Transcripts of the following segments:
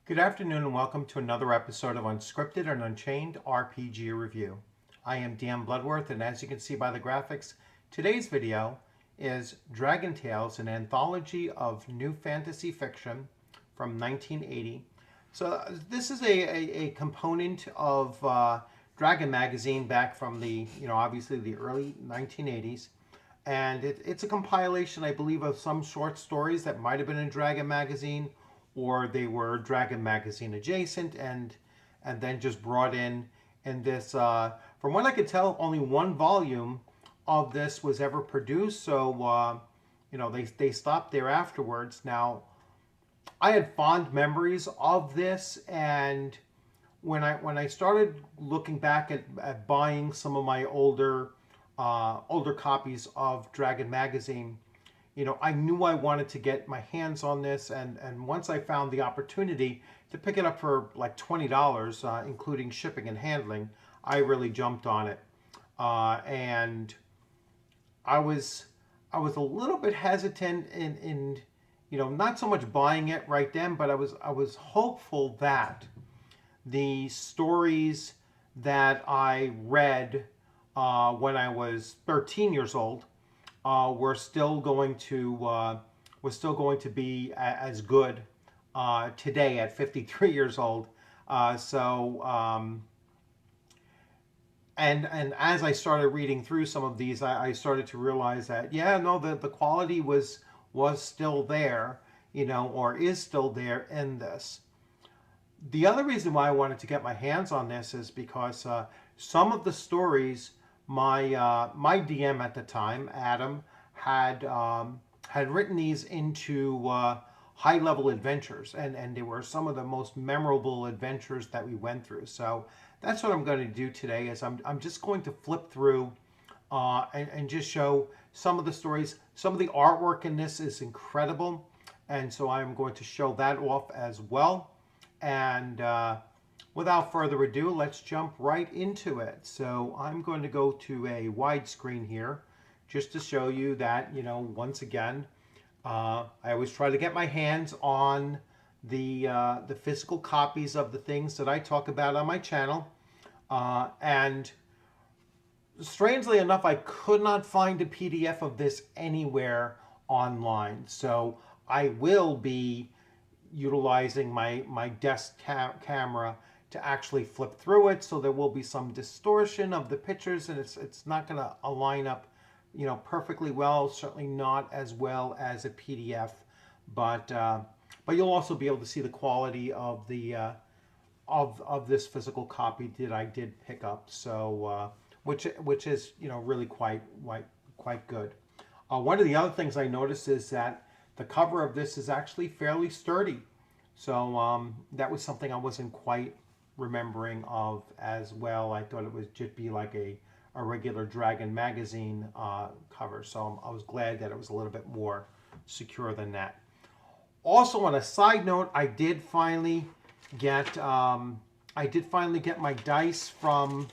Good afternoon and welcome to another episode of Unscripted and Unchained RPG Review. I am Dan Bluddworth, and as you can see by the graphics, today's video is Dragontales, an anthology of new fantasy fiction from 1980. So this is a component of Dragon magazine back from the, obviously the early 1980s. And it's a compilation, I believe, of some short stories that might have been in Dragon magazine, or they were Dragon magazine adjacent, and then just brought in this. From what I could tell, only one volume of this was ever produced. So they stopped there afterwards. Now, I had fond memories of this, and when I started looking back at buying some of my older copies of Dragon magazine, I knew I wanted to get my hands on this, and once I found the opportunity to pick it up for like $20, including shipping and handling, I really jumped on it. And I was a little bit hesitant in not so much buying it right then, but I was hopeful that the stories that I read when I was 13 years old were still going to be as good today at 53 years old. And as I started reading through some of these, I started to realize that the quality was still there, or is still there in this. The other reason why I wanted to get my hands on this is because some of the stories my DM at the time, Adam, had written these into high-level adventures, and they were some of the most memorable adventures that we went through. So that's what I'm going to do today. Is I'm just going to flip through and just show some of the stories. Some of the artwork in this is incredible, and so I'm going to show that off as well. And without further ado, let's jump right into it. So I'm going to go to a widescreen here just to show you that, once again, I always try to get my hands on the physical copies of the things that I talk about on my channel. And strangely enough, I could not find a PDF of this anywhere online. So I will be utilizing my desk camera to actually flip through it, so there will be some distortion of the pictures, and it's not going to align up perfectly well, certainly not as well as a PDF, but you'll also be able to see the quality of the of this physical copy that I did pick up, so which is really quite good. One of the other things I noticed is that the cover of this is actually fairly sturdy. So that was something I wasn't quite remembering of as well. I thought it would just be like a regular Dragon magazine cover. So I was glad that it was a little bit more secure than that. Also, on a side note, I did finally get my dice from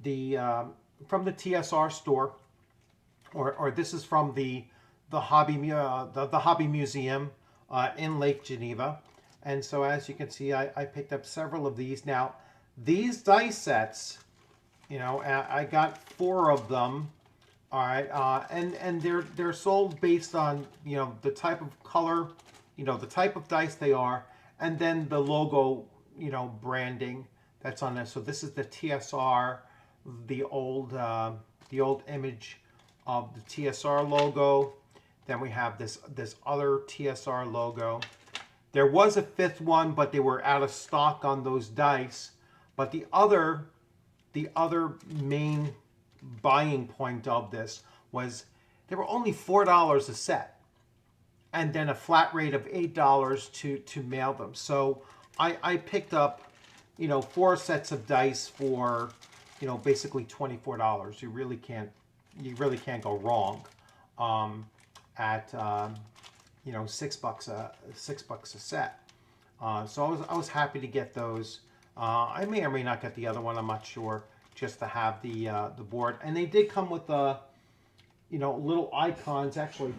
the TSR store, or this is from the hobby museum in Lake Geneva. And so as you can see, I picked up several of these. Now, these dice sets, I got 4 of them. All right, and they're sold based on the type of color, the type of dice they are, and then the logo, branding that's on this. So this is the TSR, the old image of the TSR logo. Then we have this other TSR logo. There was a 5th one, but they were out of stock on those dice. But the other main buying point of this was they were only $4 a set, and then a flat rate of $8 to mail them. So I picked up 4 sets of dice for basically $24. You really can't go wrong at $6 a set. So I was happy to get those. I may or may not get the other one. I'm not sure. Just to have the board, and they did come with little icons. Actually,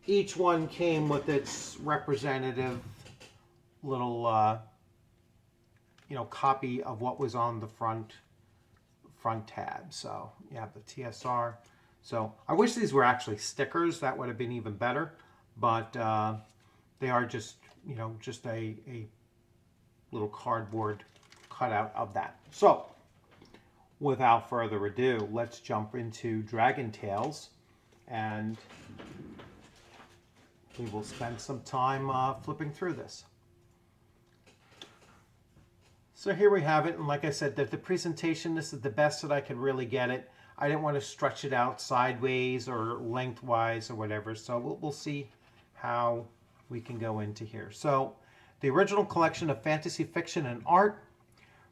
each one came with its representative little, copy of what was on the front tab. So you have the TSR. So I wish these were actually stickers. That would have been even better. But they are just, just a little cardboard cutout of that. So without further ado, let's jump into Dragontales, and we will spend some time flipping through this. So here we have it, and like I said, the presentation, this is the best that I could really get it. I didn't want to stretch it out sideways or lengthwise or whatever, so we'll see how we can go into here. So the original collection of fantasy fiction and art,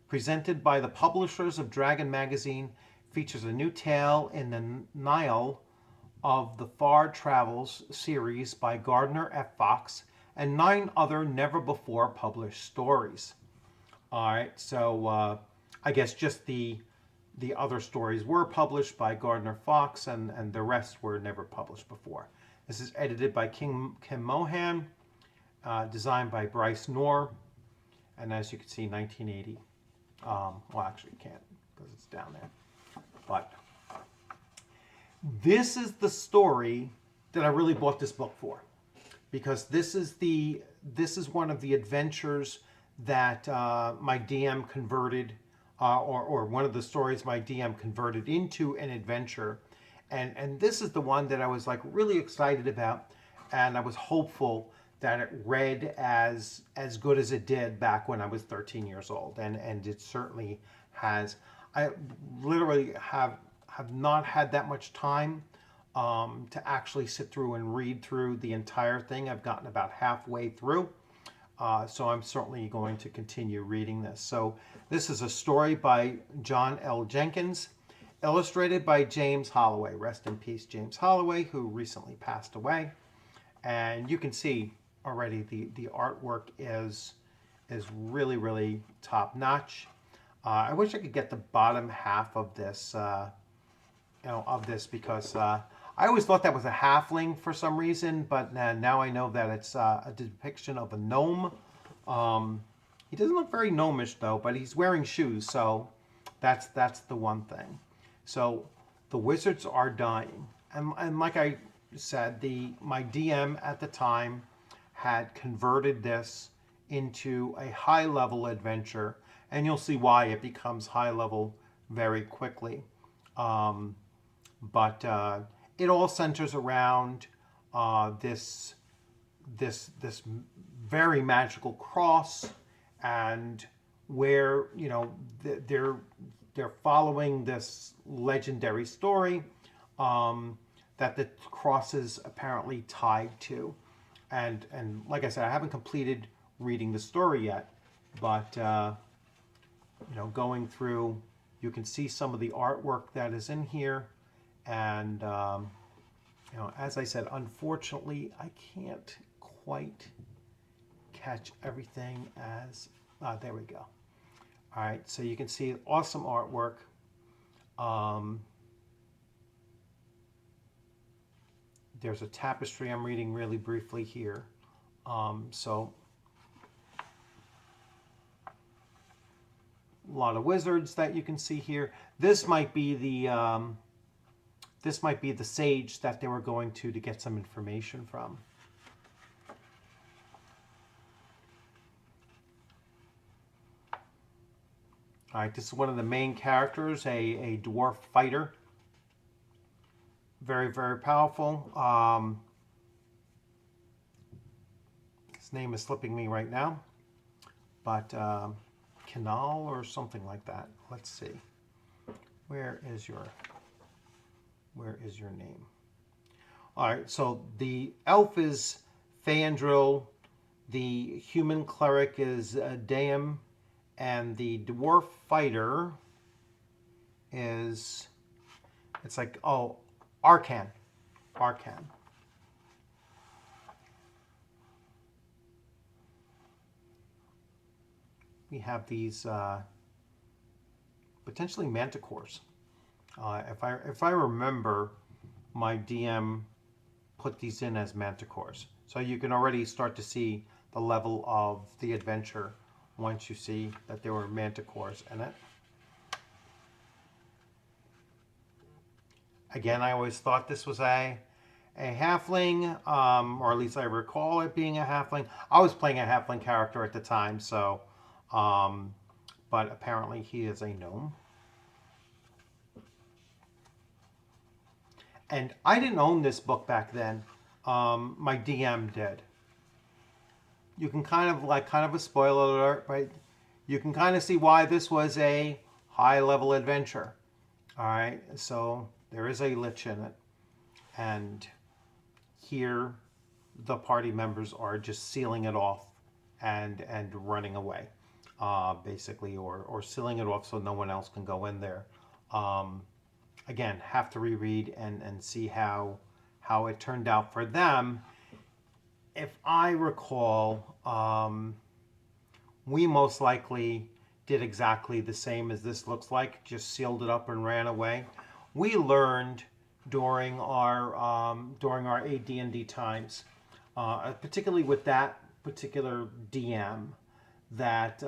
presented by the publishers of Dragon magazine, features a new tale in the Nile of the Far Travels series by Gardner F. Fox and 9 other never-before published stories. All right, so I guess just the other stories were published by Gardner Fox, and the rest were never published before. This is edited by Kim Mohan, designed by Bryce Knorr, and as you can see, 1980. Well, actually, you can't because it's down there. But this is the story that I really bought this book for, because this is one of the adventures that my DM converted, or one of the stories my DM converted into an adventure, and this is the one that I was like really excited about, and I was hopeful that it read as good as it did back when I was 13 years old, and it certainly has. I literally have not had that much time to actually sit through and read through the entire thing. I've gotten about halfway through. So I'm certainly going to continue reading this. So this is a story by John L. Jenkins, illustrated by James Holloway. Rest in peace, James Holloway, who recently passed away. And you can see already the artwork is really, really top notch. I wish I could get the bottom half of this, because I always thought that was a halfling for some reason, but now I know that it's a depiction of a gnome. He doesn't look very gnomish though, but he's wearing shoes, so that's the one thing. So the wizards are dying, and like I said, my DM at the time had converted this into a high-level adventure, and you'll see why it becomes high-level very quickly. But it all centers around this very magical cross, and where they're following this legendary story that the cross is apparently tied to, and like I said, I haven't completed reading the story yet, but going through, you can see some of the artwork that is in here. And, as I said, unfortunately, I can't quite catch everything as... there we go. All right, so you can see awesome artwork. There's a tapestry I'm reading really briefly here. So a lot of wizards that you can see here. This might be the sage that they were going to get some information from. All right, this is one of the main characters, a dwarf fighter. Very, very powerful. His name is slipping me right now, but Canal or something like that. Let's see. Where is your name? All right, so the elf is Phaendril, the human cleric is Daem, and the dwarf fighter is, it's like, oh, Arcan. We have these potentially manticores. If I remember, my DM put these in as manticores. So you can already start to see the level of the adventure once you see that there were manticores in it. Again, I always thought this was a halfling, or at least I recall it being a halfling. I was playing a halfling character at the time, so, but apparently he is a gnome. And I didn't own this book back then. My DM did. You can kind of a spoiler alert, but you can kind of see why this was a high-level adventure. All right, so there is a lich in it, and here the party members are just sealing it off and running away, basically, or sealing it off so no one else can go in there. Again, have to reread and see how it turned out for them. If I recall, we most likely did exactly the same as this looks like, just sealed it up and ran away. We learned during our AD&D times, particularly with that particular DM, that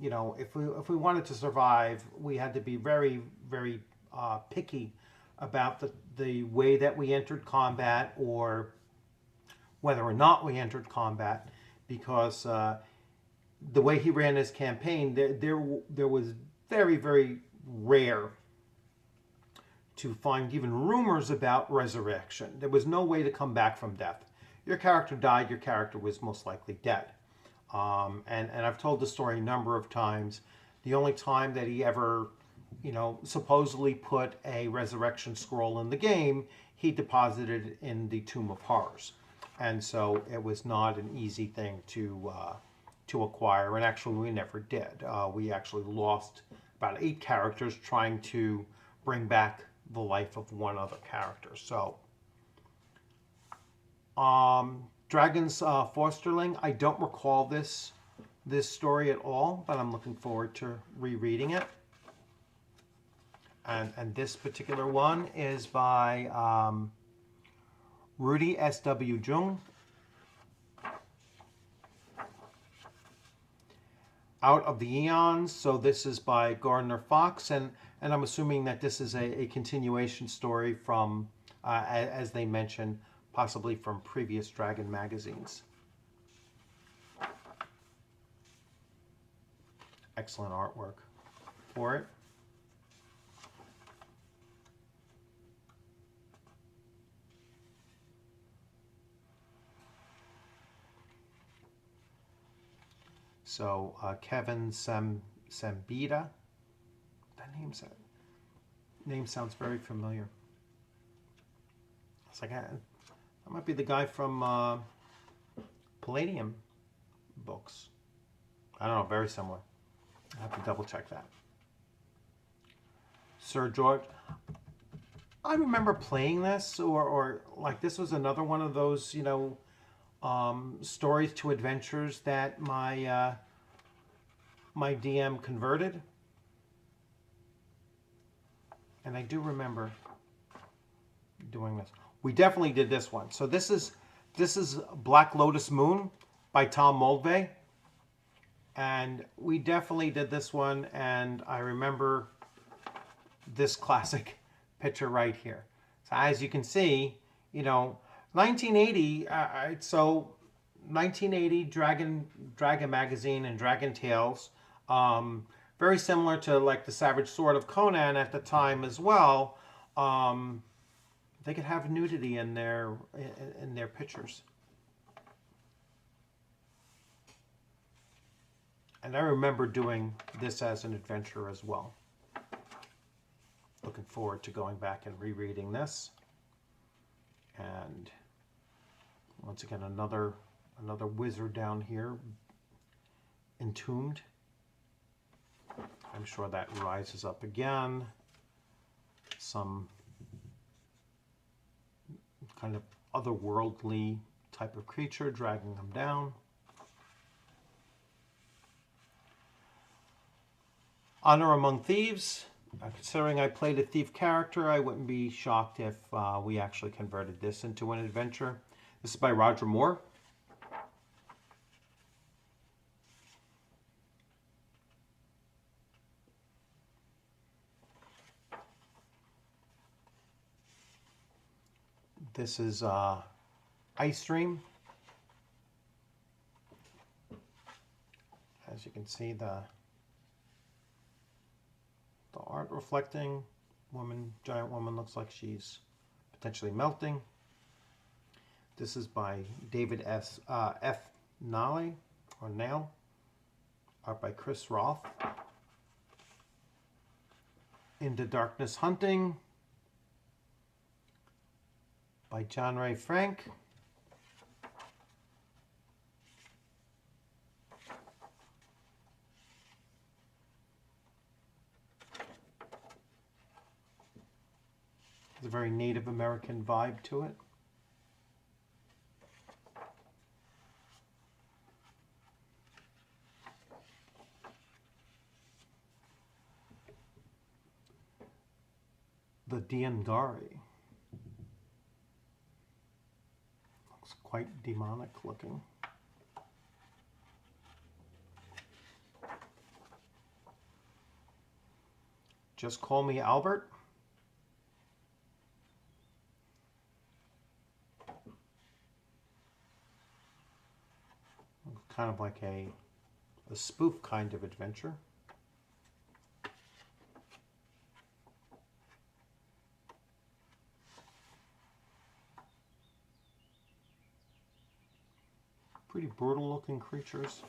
you know, if we wanted to survive, we had to be very, very picky about the way that we entered combat, or whether or not we entered combat, because the way he ran his campaign, there was very, very rare to find even rumors about resurrection. There was no way to come back from death. Your character died, your character was most likely dead. And I've told the story a number of times. The only time that he ever, you know, supposedly put a resurrection scroll in the game, he deposited it in the Tomb of Horrors. And so it was not an easy thing to acquire, and actually we never did. We actually lost about 8 characters trying to bring back the life of one other character. So, Dragon's Fosterling, I don't recall this story at all, but I'm looking forward to rereading it. And this particular one is by Rudy S.W. Jung. Out of the Eons, so this is by Gardner Fox, and I'm assuming that this is a continuation story from, as they mentioned, possibly from previous Dragon magazines. Excellent artwork for it. So Kevin Sambita, that name sounds very familiar. It's like that might be the guy from Palladium books. I don't know, very similar. I have to double check that. Sir George, I remember playing this, or like this was another one of those, you know, stories to adventures that my my DM converted, and I do remember doing this. We definitely did this one. So this is Black Lotus Moon by Tom Moldvay, and we definitely did this one. And I remember this classic picture right here. So as you can see, you know, 1980. So 1980 Dragon magazine and Dragontales. Very similar to like the Savage Sword of Conan at the time as well. They could have nudity in their pictures. And I remember doing this as an adventure as well. Looking forward to going back and rereading this. And once again, another wizard down here, entombed. I'm sure that rises up again. Some kind of otherworldly type of creature dragging them down. Honor Among Thieves, Considering I played a thief character, I wouldn't be shocked if we actually converted this into an adventure. This is by Roger Moore. This is Ice Stream. As you can see, the art reflecting woman, giant woman, looks like she's potentially melting. This is by David F. Nally, or Nail. Art by Chris Roth. Into Darkness Hunting by John Ray Frank. There's a very Native American vibe to it. The Diangari. Looks quite demonic looking. Just Call Me Albert. Kind of like a spoof kind of adventure. Pretty brutal looking creatures.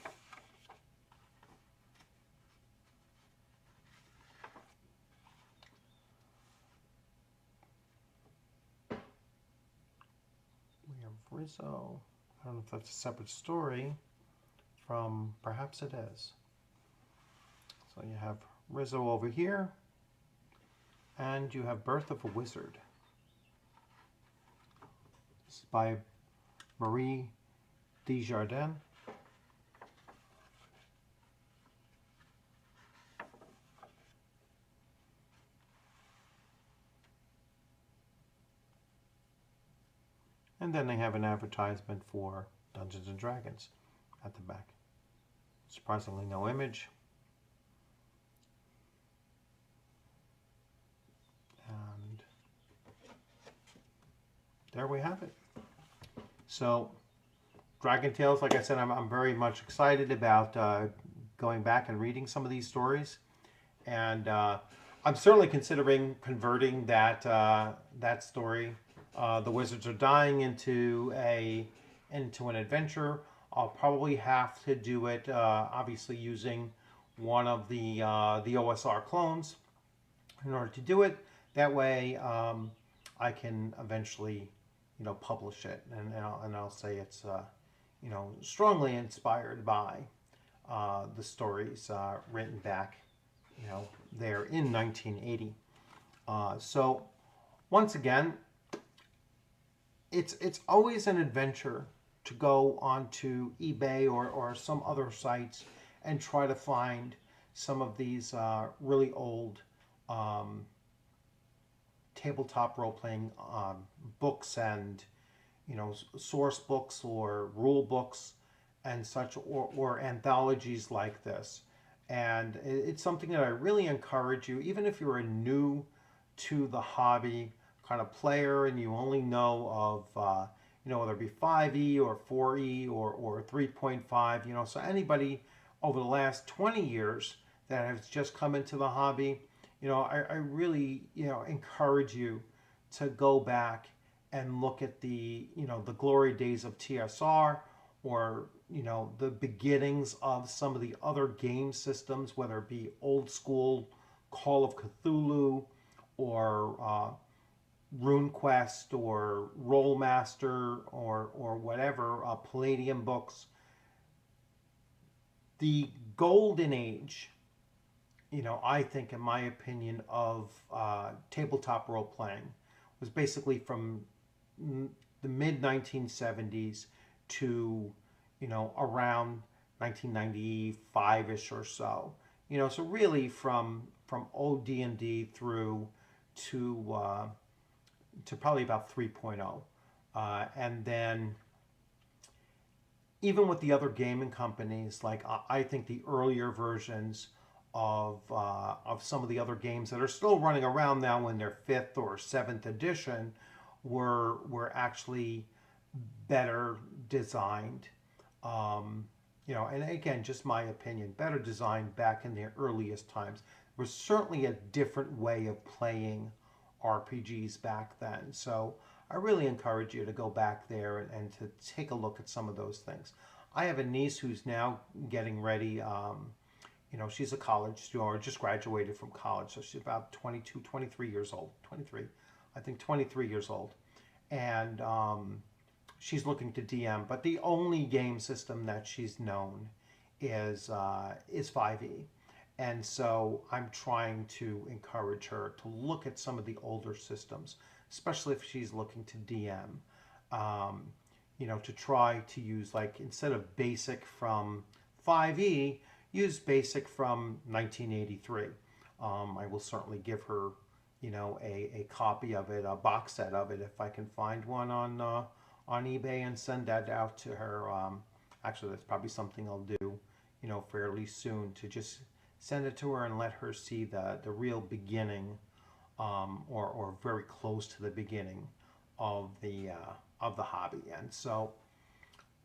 We have Rizzo. I don't know if that's a separate story from, perhaps it is. So you have Rizzo over here, and you have Birth of a Wizard. This is by Marie Desjardins. And then they have an advertisement for Dungeons and Dragons at the back. Surprisingly, no image. And there we have it. So, Dragontales, like I said, I'm very much excited about going back and reading some of these stories. And I'm certainly considering converting that that story, The Wizards Are Dying, into an adventure. I'll probably have to do it, obviously, using one of the OSR clones in order to do it. That way, I can eventually, publish it, and I'll say it's, strongly inspired by the stories written back, there in 1980. So, once again, it's always an adventure to go onto eBay or some other sites and try to find some of these really old tabletop role-playing books and source books or rule books and such, or anthologies like this. And it's something that I really encourage you, even if you're a new to the hobby kind of player and you only know of whether it be 5e or 4e or 3.5, so anybody over the last 20 years that has just come into the hobby, I really, encourage you to go back and look at the glory days of TSR, or, the beginnings of some of the other game systems, whether it be old school Call of Cthulhu or RuneQuest or Rollmaster or whatever, Palladium books. The golden age, I think, in my opinion, of tabletop role playing was basically from the mid 1970s to around 1995ish or so. So really from from OD&D through to probably about 3.0. And then even with the other gaming companies, like I think the earlier versions of some of the other games that are still running around now in their fifth or seventh edition were actually better designed. You know, and again, just my opinion, better designed back in their earliest times. There was certainly a different way of playing RPGs back then. So I really encourage you to go back there and to take a look at some of those things. I have a niece who's now getting ready. You know, she's a college student or just graduated from college. So she's about 22, 23 years old. 23, I think 23 years old. And she's looking to DM, but the only game system that she's known is 5e. And so I'm trying to encourage her to look at some of the older systems, especially if she's looking to DM. You know, to try to use, like, instead of basic from 5e, use basic from 1983. I will certainly give her, you know, a copy of it, a box set of it, if I can find one on eBay and send that out to her. Actually, that's probably something I'll do, you know, fairly soon, to just send it to her and let her see the real beginning, or very close to the beginning of the hobby. And so,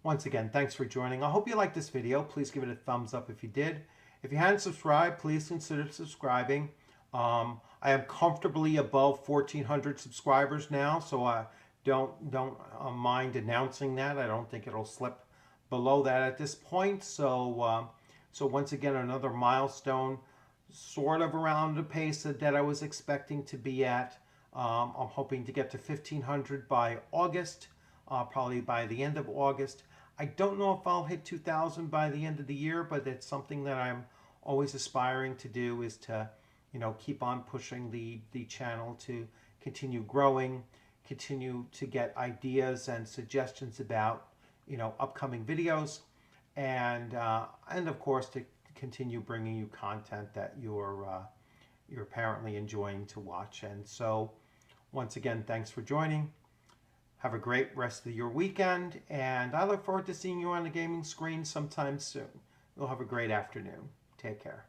once again, thanks for joining. I hope you liked this video. Please give it a thumbs up if you did. If you hadn't subscribed, please consider subscribing. I am comfortably above 1,400 subscribers now, so don't mind announcing that. I don't think it'll slip below that at this point. So once again, another milestone, sort of around the pace that I was expecting to be at. I'm hoping to get to 1,500 by August, probably by the end of August. I don't know if I'll hit 2,000 by the end of the year, but it's something that I'm always aspiring to do, is to, you know, keep on pushing the channel to continue growing, continue to get ideas and suggestions about, you know, upcoming videos, and of course to continue bringing you content that you're apparently enjoying to watch. And so, once again, thanks for joining. Have a great rest of your weekend, and I look forward to seeing you on the gaming screen sometime soon. You'll have a great afternoon. Take care.